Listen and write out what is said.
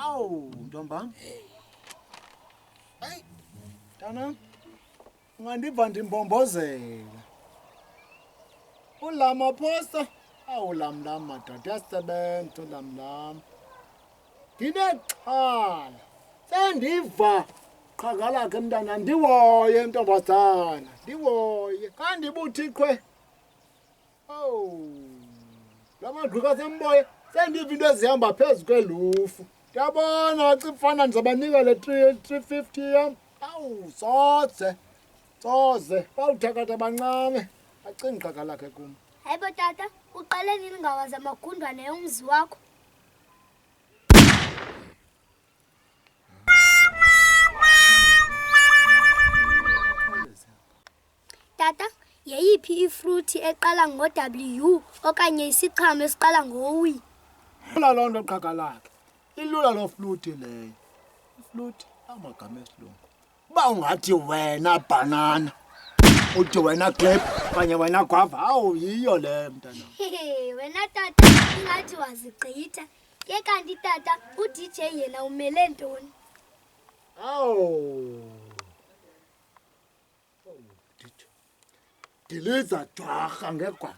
Awu, ntombam. Hayi. Tana. Ungandiva ndimbombozela. Ulama phosta. Awu lamlam madoda yasebenza lamlam. Ndinexhala. Sendiva qhagala ke mntana ndiwoye ntombazana. Ndiwoye. Kanti buthixwe. Oh. Lamadluka semboye sendiva into ezihamba phezu kwelufu. Ndiyabona cifana ndizabanika le 350 yam. Awu soze. Soze. Bawuthakatha bancame. Acinga qhaga lakhe kum. Hayibo tata, uqale nini ngawazi amagundwane yomzi wakho? Tata, yeyiphi ifruthi eqala ngo-W okanye isiqhamo esiqala ngo-W? Ilula loo nto qhaga lakhe. Ilula loo fluti leyo. Ifluti amagama esilungu. Uba ungathi wena banana, uthi wena grape okanye wena guava, awu yiyo le mntana. Wena tata, ingathi wazigqitha. Ke kanti tata, uDJ yena umele ntoni? Awu. Diliza dwarha ngegwala.